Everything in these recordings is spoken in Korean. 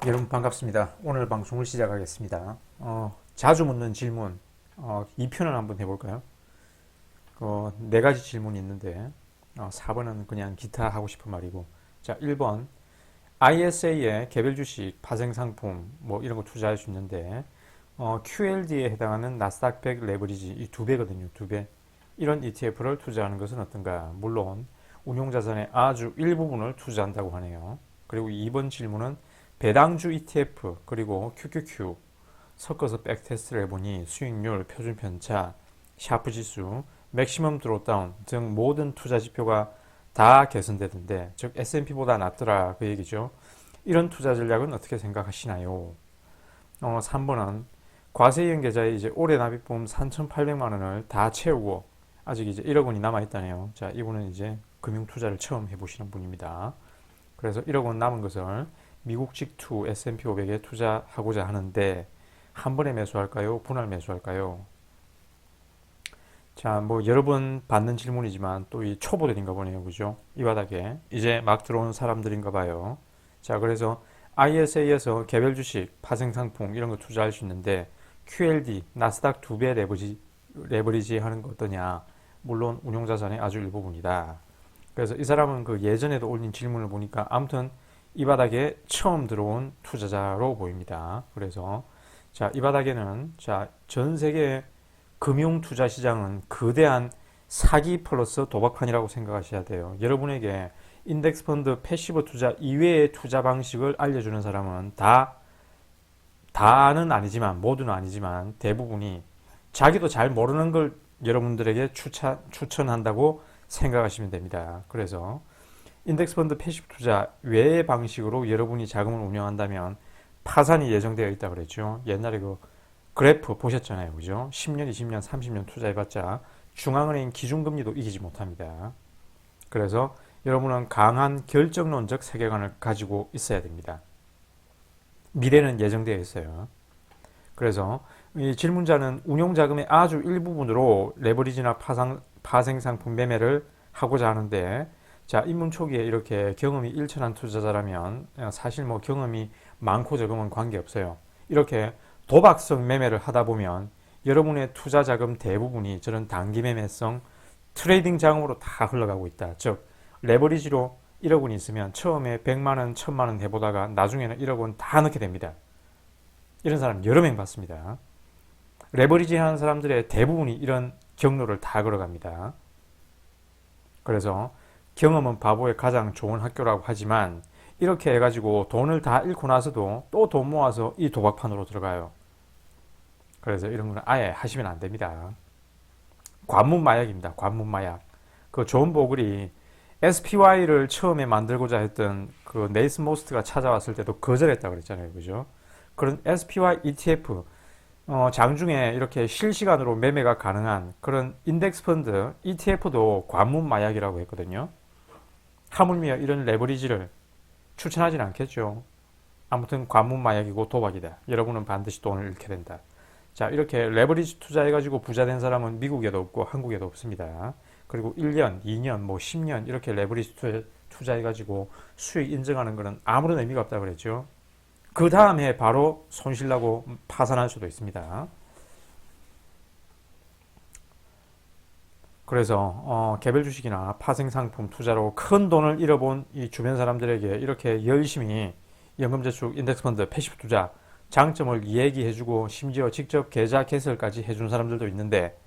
여러분 반갑습니다. 오늘 방송을 시작하겠습니다. 자주 묻는 질문 2편을 한번 해볼까요? 네 가지 질문이 있는데 4번은 그냥 기타 하고 싶은 말이고, 자 1번 ISA의 개별 주식, 파생 상품 뭐 이런 거 투자할 수 있는데 QLD에 해당하는 나스닥 100 레버리지 이 두 배거든요. 두 배. 이런 ETF를 투자하는 것은 어떤가? 물론 운용자산의 아주 일부분을 투자한다고 하네요. 그리고 2번 질문은 배당주 ETF 그리고 QQQ 섞어서 백테스트를 해보니 수익률, 표준 편차, 샤프 지수, 맥시멈 드롭다운 등 모든 투자 지표가 다 개선되던데, 즉 S&P보다 낫더라 그 얘기죠. 이런 투자 전략은 어떻게 생각하시나요? 3번은 과세이행 계좌에 이제 올해 납입금 3,800만 원을 다 채우고 아직 이제 1억 원이 남아 있다네요. 자, 이분은 이제 금융 투자를 처음 해보시는 분입니다. 그래서 1억 원 남은 것을 미국 직투 S&P 500에 투자하고자 하는데 한 번에 매수할까요? 분할 매수할까요? 자, 뭐 여러 번 받는 질문이지만 또 이 초보들인가 보네요. 그죠? 이 바닥에 이제 막 들어온 사람들인가 봐요. 자, 그래서 ISA에서 개별 주식, 파생 상품 이런 거 투자할 수 있는데 QLD, 나스닥 2배 레버리지 하는 거 어떠냐? 물론 운용자산의 아주 일부분이다. 그래서 이 사람은 그 예전에도 올린 질문을 보니까 아무튼 이 바닥에 처음 들어온 투자자로 보입니다. 그래서 자, 이 바닥에는 자, 전 세계 금융 투자 시장은 거대한 사기 플러스 도박판이라고 생각하셔야 돼요. 여러분에게 인덱스 펀드 패시브 투자 이외의 투자 방식을 알려주는 사람은 다는 아니지만 모두는 아니지만 대부분이 자기도 잘 모르는 걸 여러분들에게 추천한다고 생각하시면 됩니다. 그래서 인덱스 펀드 패시브 투자 외의 방식으로 여러분이 자금을 운영한다면 파산이 예정되어 있다고 그랬죠. 옛날에 그 그래프 보셨잖아요. 그죠? 10년, 20년, 30년 투자해봤자 중앙은행 기준금리도 이기지 못합니다. 그래서 여러분은 강한 결정론적 세계관을 가지고 있어야 됩니다. 미래는 예정되어 있어요. 그래서 이 질문자는 운용자금의 아주 일부분으로 레버리지나 파생 상품 매매를 하고자 하는데, 자, 입문 초기에 이렇게 경험이 일천한 투자자라면 사실 뭐 경험이 많고 적으면 관계없어요. 이렇게 도박성 매매를 하다 보면 여러분의 투자 자금 대부분이 저런 단기 매매성 트레이딩 자금으로 다 흘러가고 있다. 즉 레버리지로 1억 원이 있으면 처음에 100만 원, 1000만 원 해보다가 나중에는 1억 원 다 넣게 됩니다. 이런 사람 여러 명 봤습니다. 레버리지 하는 사람들의 대부분이 이런 경로를 다 걸어갑니다. 그래서 경험은 바보의 가장 좋은 학교라고 하지만 이렇게 해가지고 돈을 다 잃고 나서도 또 돈 모아서 이 도박판으로 들어가요. 그래서 이런 거는 아예 하시면 안 됩니다. 관문 마약입니다. 관문 마약. 그 존 보글이 SPY를 처음에 만들고자 했던 그 네이스 모스트가 찾아왔을 때도 거절했다고 그랬잖아요. 그죠? 그런 SPY ETF, 장중에 이렇게 실시간으로 매매가 가능한 그런 인덱스 펀드 ETF도 관문 마약이라고 했거든요. 하물며 이런 레버리지를 추천하진 않겠죠. 아무튼 관문 마약이고 도박이다. 여러분은 반드시 돈을 잃게 된다. 자, 이렇게 레버리지 투자해가지고 부자 된 사람은 미국에도 없고 한국에도 없습니다. 그리고 1년, 2년, 뭐 10년 이렇게 레버리지 투자해가지고 수익 인정하는 것은 아무런 의미가 없다고 그랬죠. 그 다음 해 바로 손실나고 파산할 수도 있습니다. 그래서 개별 주식이나 파생 상품 투자로 큰 돈을 잃어본 이 주변 사람들에게 이렇게 열심히 연금저축, 인덱스펀드, 패시브 투자 장점을 이야기해주고 심지어 직접 계좌 개설까지 해준 사람들도 있는데,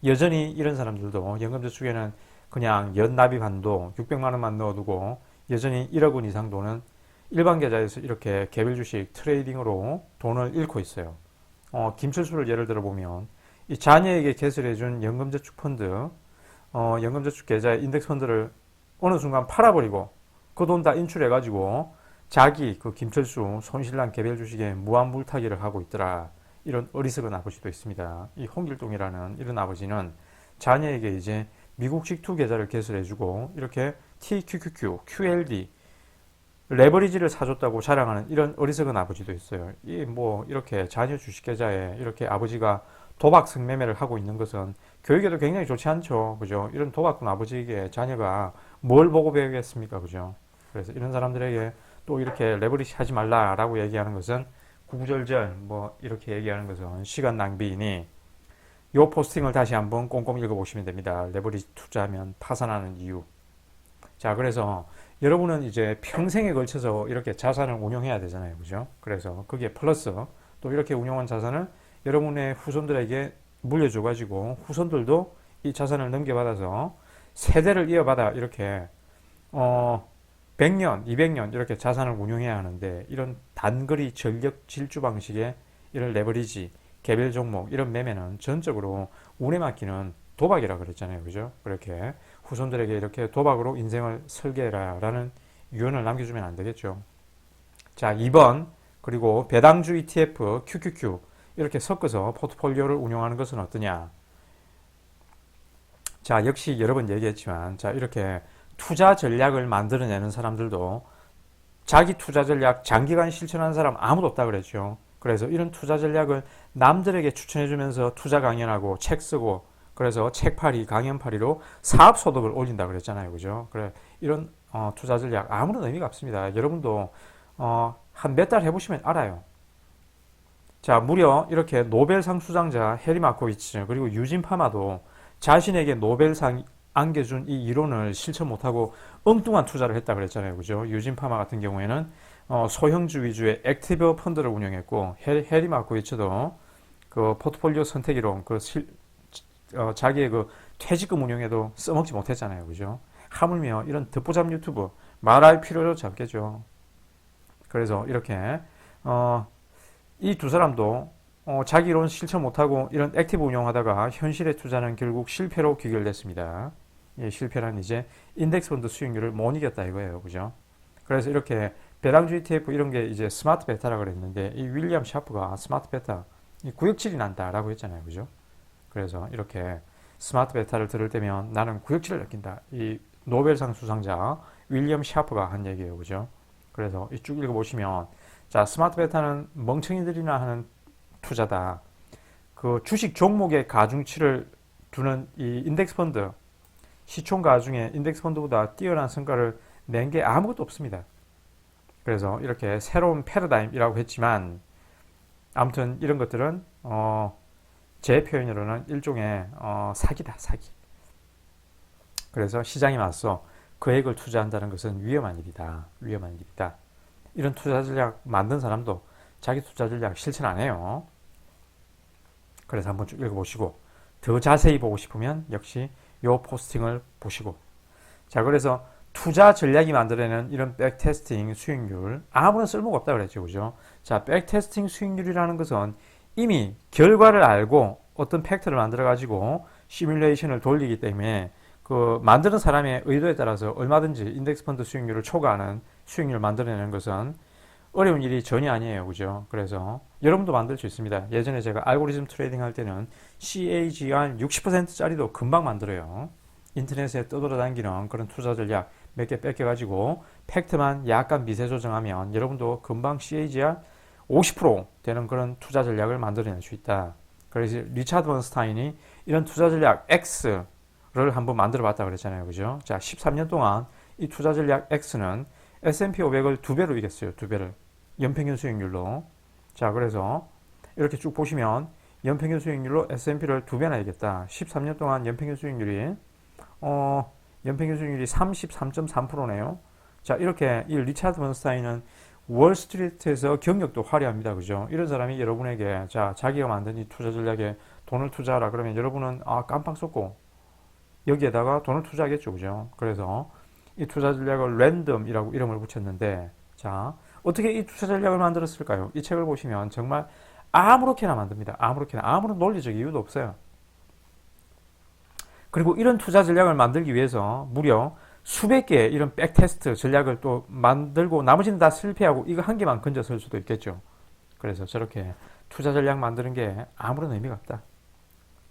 여전히 이런 사람들도 연금저축에는 그냥 연납입한도 600만 원만 넣어두고 여전히 1억 원 이상 돈은 일반 계좌에서 이렇게 개별 주식 트레이딩으로 돈을 잃고 있어요. 김철수를 예를 들어 보면 이 자녀에게 개설해준 연금저축 펀드, 연금저축 계좌의 인덱스 펀드를 어느 순간 팔아버리고 그 돈 다 인출해가지고 자기 그 김철수 손실난 개별 주식에 무한 물타기를 하고 있더라. 이런 어리석은 아버지도 있습니다. 이 홍길동이라는 이런 아버지는 자녀에게 이제 미국식 투 계좌를 개설해주고 이렇게 TQQQ, QLD 레버리지를 사줬다고 자랑하는 이런 어리석은 아버지도 있어요. 이 뭐 이렇게 자녀 주식 계좌에 이렇게 아버지가 도박성 매매를 하고 있는 것은 교육에도 굉장히 좋지 않죠. 그죠? 이런 도박꾼 아버지에게 자녀가 뭘 보고 배우겠습니까? 그죠? 그래서 이런 사람들에게 또 이렇게 레버리지 하지 말라라고 얘기하는 것은 구구절절 뭐 이렇게 얘기하는 것은 시간 낭비이니 요 포스팅을 다시 한번 꼼꼼히 읽어보시면 됩니다. 레버리지 투자하면 파산하는 이유. 자, 그래서 여러분은 이제 평생에 걸쳐서 이렇게 자산을 운용해야 되잖아요. 그죠? 그래서 거기에 플러스 또 이렇게 운용한 자산을 여러분의 후손들에게 물려줘가지고 후손들도 이 자산을 넘겨받아서 세대를 이어받아 이렇게 100년, 200년 이렇게 자산을 운용해야 하는데 이런 단거리 전력 질주 방식의 이런 레버리지, 개별 종목 이런 매매는 전적으로 운에 맡기는 도박이라 그랬잖아요. 그죠? 그렇게 후손들에게 이렇게 도박으로 인생을 설계해라라는 유언을 남겨주면 안 되겠죠. 자, 2번 그리고 배당주 ETF, QQQ 이렇게 섞어서 포트폴리오를 운용하는 것은 어떠냐. 자, 역시 여러 번 얘기했지만 자, 이렇게 투자 전략을 만들어내는 사람들도 자기 투자 전략 장기간 실천하는 사람 아무도 없다 그랬죠. 그래서 이런 투자 전략을 남들에게 추천해주면서 투자 강연하고 책 쓰고 그래서 책팔이, 강연팔이로 사업소득을 올린다 그랬잖아요. 그죠? 그래, 이런 투자 전략 아무런 의미가 없습니다. 여러분도 한 몇 달 해보시면 알아요. 자, 무려 이렇게 노벨상 수상자 해리 마코비츠 그리고 유진 파마도 자신에게 노벨상 안겨준 이 이론을 실천 못하고 엉뚱한 투자를 했다 그랬잖아요. 그죠? 유진 파마 같은 경우에는 소형주 위주의 액티브 펀드를 운영했고 해리 마코비츠도 그 포트폴리오 선택 이론 자기의 그 퇴직금 운용에도 써먹지 못했잖아요. 그죠? 하물며 이런 듣보잡 유튜브 말할 필요도 없겠죠. 그래서 이렇게 이 두 사람도 자기 이론 실천 못하고 이런 액티브 운용하다가 현실의 투자는 결국 실패로 귀결됐습니다. 예, 실패란 이제 인덱스 펀드 수익률을 못 이겼다 이거예요. 그죠? 그래서 이렇게 배당주 ETF 이런 게 이제 스마트 베타라 그랬는데 이 윌리엄 샤프가 스마트 베타 구역질이 난다라고 했잖아요. 그죠? 그래서 이렇게 스마트 베타를 들을 때면 나는 구역질을 느낀다. 이 노벨상 수상자 윌리엄 샤프가 한 얘기예요. 그죠? 그래서 쭉 읽어보시면 자, 스마트 베타는 멍청이들이나 하는 투자다. 그 주식 종목의 가중치를 두는 이 인덱스 펀드 시총가 중에 인덱스 펀드보다 뛰어난 성과를 낸 게 아무것도 없습니다. 그래서 이렇게 새로운 패러다임이라고 했지만 아무튼 이런 것들은 제 표현으로는 일종의 사기다, 사기. 그래서 시장에 맞서 거액을 투자한다는 것은 위험한 일이다. 위험한 일이다. 이런 투자 전략 만든 사람도 자기 투자 전략 실천 안 해요. 그래서 한번 쭉 읽어보시고 더 자세히 보고 싶으면 역시 요 포스팅을 보시고 자, 그래서 투자 전략이 만들어내는 이런 백테스팅 수익률 아무런 쓸모가 없다 그랬죠. 그죠? 자, 백테스팅 수익률이라는 것은 이미 결과를 알고 어떤 팩트를 만들어 가지고 시뮬레이션을 돌리기 때문에 그 만드는 사람의 의도에 따라서 얼마든지 인덱스 펀드 수익률을 초과하는 수익률을 만들어내는 것은 어려운 일이 전혀 아니에요. 그죠? 그래서 여러분도 만들 수 있습니다. 예전에 제가 알고리즘 트레이딩 할 때는 CAGR 60%짜리도 금방 만들어요. 인터넷에 떠돌아다니는 그런 투자 전략 몇 개 뺏겨가지고 팩트만 약간 미세 조정하면 여러분도 금방 CAGR 50% 되는 그런 투자 전략을 만들어낼 수 있다. 그래서 리차드 번스타인이 이런 투자 전략 X를 한번 만들어 봤다 그랬잖아요. 그죠? 자, 13년 동안 이 투자 전략 X는 S&P 500을 2배로 이겼어요. 2배를. 연평균 수익률로. 자, 그래서 이렇게 쭉 보시면 연평균 수익률로 S&P를 2배나 이겼다. 13년 동안 연평균 수익률이 33.3%네요. 자, 이렇게 이 리차드 번스타인은 월스트리트에서 경력도 화려합니다. 그죠? 이런 사람이 여러분에게 자, 자기가 만든 이 투자 전략에 돈을 투자하라 그러면 여러분은 깜빡 속고 여기에다가 돈을 투자하겠죠. 그죠? 그래서 이 투자 전략을 랜덤이라고 이름을 붙였는데 자, 어떻게 이 투자 전략을 만들었을까요? 이 책을 보시면 정말 아무렇게나 만듭니다. 아무렇게나. 아무런 논리적 이유도 없어요. 그리고 이런 투자 전략을 만들기 위해서 무려 수백 개의 이런 백테스트 전략을 또 만들고 나머지는 다 실패하고 이거 한 개만 건져설 수도 있겠죠. 그래서 저렇게 투자 전략 만드는 게 아무런 의미가 없다.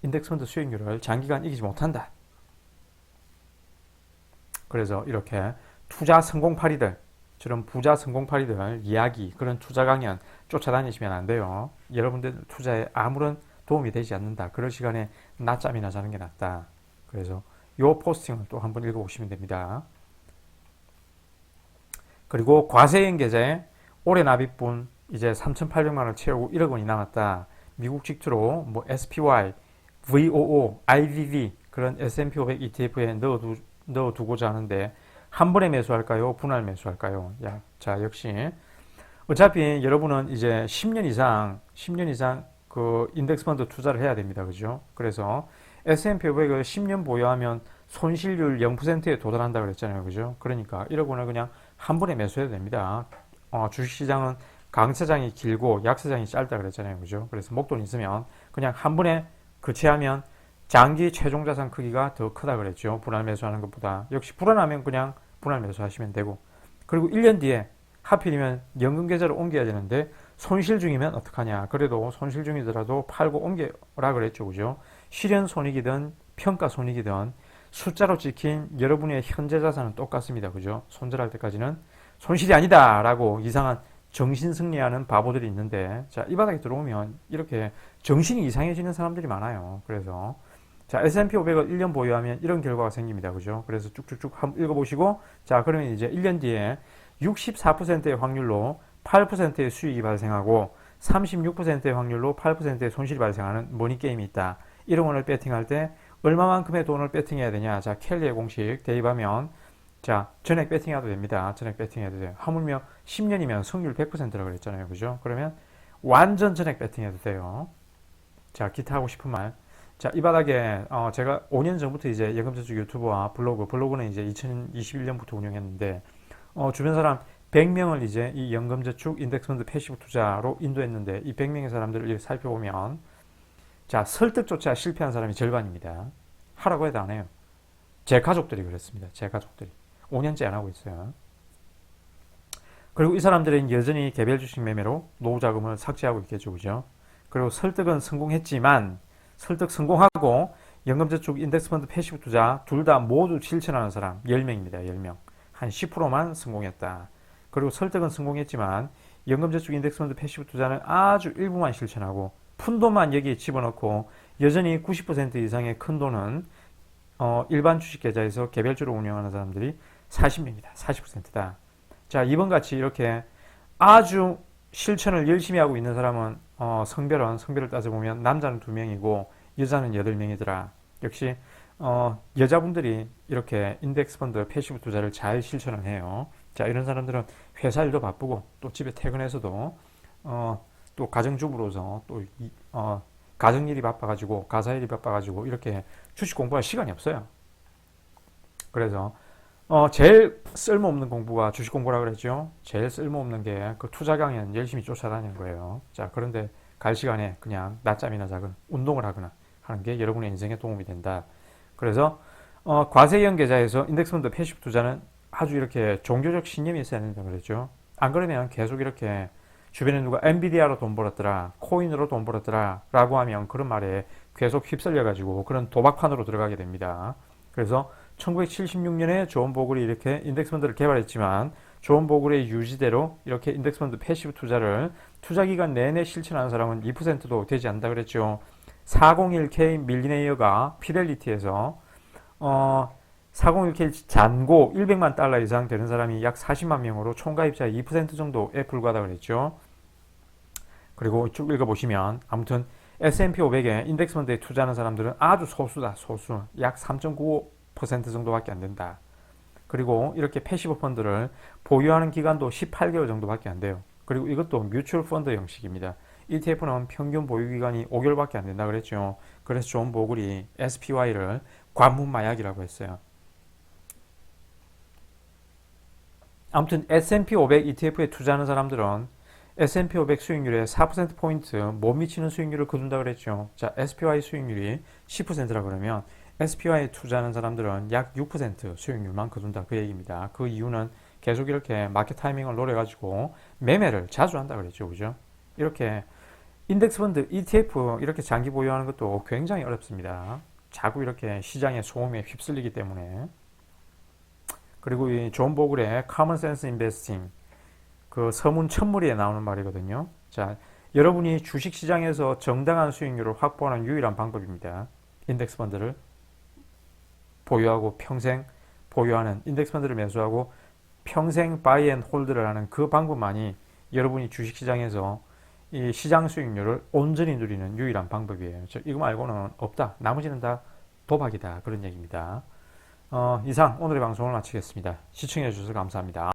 인덱스 펀드 수익률을 장기간 이기지 못한다. 그래서 이렇게 투자 성공파리들, 저런 부자 성공파리들 이야기, 그런 투자 강연 쫓아다니시면 안 돼요. 여러분들 투자에 아무런 도움이 되지 않는다. 그럴 시간에 낮잠이나 자는 게 낫다. 그래서 요 포스팅을 또 한번 읽어보시면 됩니다. 그리고 과세형 계좌에 올해 납입분 이제 3,800만 원 채우고 1억 원이 남았다. 미국 직투로 뭐 SPY, VOO, IVV 그런 S&P 500 ETF에 넣어두고자 하는데 한 번에 매수할까요? 분할 매수할까요? 자, 역시 어차피 여러분은 이제 10년 이상 그 인덱스 펀드 투자를 해야 됩니다. 그죠? 그래서 S&P 500을 10년 보유하면 손실률 0%에 도달한다 그랬잖아요. 그죠? 그러니까 1억 원을 그냥 한 번에 매수해도 됩니다. 주식시장은 강세장이 길고 약세장이 짧다 그랬잖아요. 그죠? 그래서 목돈 있으면 그냥 한 번에 거치하면 장기 최종 자산 크기가 더 크다 그랬죠. 분할 매수하는 것보다. 역시 불안하면 그냥 분할 매수하시면 되고. 그리고 1년 뒤에 하필이면 연금 계좌를 옮겨야 되는데 손실 중이면 어떡하냐. 그래도 손실 중이더라도 팔고 옮겨라 그랬죠. 그죠? 실현 손익이든 평가 손익이든 숫자로 찍힌 여러분의 현재 자산은 똑같습니다. 그죠? 손절할 때까지는 손실이 아니다 라고 이상한 정신승리하는 바보들이 있는데, 자, 이 바닥에 들어오면 이렇게 정신이 이상해지는 사람들이 많아요. 그래서 자, S&P 500을 1년 보유하면 이런 결과가 생깁니다. 그죠? 그래서 쭉쭉쭉 한번 읽어보시고, 자, 그러면 이제 1년 뒤에 64%의 확률로 8%의 수익이 발생하고 36%의 확률로 8%의 손실이 발생하는 머니게임이 있다. 1억 원을 배팅할 때 얼마만큼의 돈을 배팅해야 되냐. 자, 켈리의 공식 대입하면 자, 전액 배팅해도 됩니다. 전액 배팅해도 돼요. 하물며 10년이면 승률 100%라고 그랬잖아요. 그죠? 그러면 완전 전액 배팅해도 돼요. 자, 기타 하고 싶은 말. 자, 이 바닥에 제가 5년 전부터 이제 연금저축 유튜브와 블로그는 이제 2021년부터 운영했는데 주변 사람 100명을 이제 이 연금저축 인덱스펀드 패시브 투자로 인도했는데 이 100명의 사람들을 이렇게 살펴보면 자, 설득조차 실패한 사람이 절반입니다. 하라고 해도 안 해요. 제 가족들이 그랬습니다. 제 가족들이. 5년째 안 하고 있어요. 그리고 이 사람들은 여전히 개별 주식 매매로 노후 자금을 삭제하고 있겠죠. 그죠? 그리고 설득은 성공했지만 설득 성공하고 연금저축 인덱스펀드 패시브 투자 둘 다 모두 실천하는 사람 10명입니다. 10명. 한 10%만 성공했다. 그리고 설득은 성공했지만 연금저축 인덱스펀드 패시브 투자는 아주 일부만 실천하고 푼돈만 여기에 집어넣고 여전히 90% 이상의 큰 돈은 일반 주식 계좌에서 개별적으로 운영하는 사람들이 40명이다. 40%다. 자, 이번 같이 이렇게 아주 실천을 열심히 하고 있는 사람은 성별을 따져보면 남자는 2명이고 여자는 8명이더라. 역시 여자분들이 이렇게 인덱스 펀드 패시브 투자를 잘 실천을 해요. 자, 이런 사람들은 회사 일도 바쁘고 또 집에 퇴근해서도 또 가정주부로서 또 가정일이 바빠가지고 가사일이 바빠가지고 이렇게 주식 공부할 시간이 없어요. 그래서 제일 쓸모없는 공부가 주식 공부라 그랬죠. 제일 쓸모없는 게 그 투자 강연 열심히 쫓아다니는 거예요. 자, 그런데 갈 시간에 그냥 낮잠이나 자거나 운동을 하거나 하는 게 여러분의 인생에 도움이 된다. 그래서 과세형 계좌에서 인덱스펀드 패시브 투자는 아주 이렇게 종교적 신념이 있어야 된다 그랬죠. 안 그러면 계속 이렇게 주변에 누가 엔비디아로 돈 벌었더라, 코인으로 돈 벌었더라 라고 하면 그런 말에 계속 휩쓸려 가지고 그런 도박판으로 들어가게 됩니다. 그래서 1976년에 존 보글이 이렇게 인덱스펀드를 개발했지만 존 보글의 유지대로 이렇게 인덱스펀드 패시브 투자를 투자기간 내내 실천하는 사람은 2%도 되지 않는다 그랬죠. 401k 밀리네이어가 피델리티에서 401k 잔고 100만 달러 이상 되는 사람이 약 40만 명으로 총가입자의 2% 정도에 불과하다 그랬죠. 그리고 쭉 읽어보시면 아무튼 S&P 500에 인덱스펀드에 투자하는 사람들은 아주 소수다. 소수. 약 3.95% 정도밖에 안 된다. 그리고 이렇게 패시브 펀드를 보유하는 기간도 18개월 정도밖에 안 돼요. 그리고 이것도 뮤추얼 펀드 형식입니다. ETF는 평균 보유 기간이 5개월밖에 안 된다 그랬죠. 그래서 존 보글이 SPY를 관문 마약이라고 했어요. 아무튼 S&P 500 ETF에 투자하는 사람들은 S&P 500 수익률에 4%포인트 못 미치는 수익률을 거둔다 그랬죠. 자, SPY 수익률이 10%라 그러면 SPY에 투자하는 사람들은 약 6% 수익률만 거둔다 그 얘기입니다. 그 이유는 계속 이렇게 마켓 타이밍을 노려가지고 매매를 자주 한다 그랬죠. 그죠? 이렇게 인덱스 펀드 ETF 이렇게 장기 보유하는 것도 굉장히 어렵습니다. 자꾸 이렇게 시장의 소음에 휩쓸리기 때문에. 그리고 이 존 보글의 Common Sense Investing 그 서문 천무리에 나오는 말이거든요. 자, 여러분이 주식시장에서 정당한 수익률을 확보하는 유일한 방법입니다. 인덱스 펀드를 보유하고 평생 보유하는 인덱스 펀드를 매수하고 평생 바이 앤 홀드를 하는 그 방법만이 여러분이 주식시장에서 이 시장 수익률을 온전히 누리는 유일한 방법이에요. 이거 말고는 없다. 나머지는 다 도박이다. 그런 얘기입니다. 이상 오늘의 방송을 마치겠습니다. 시청해 주셔서 감사합니다.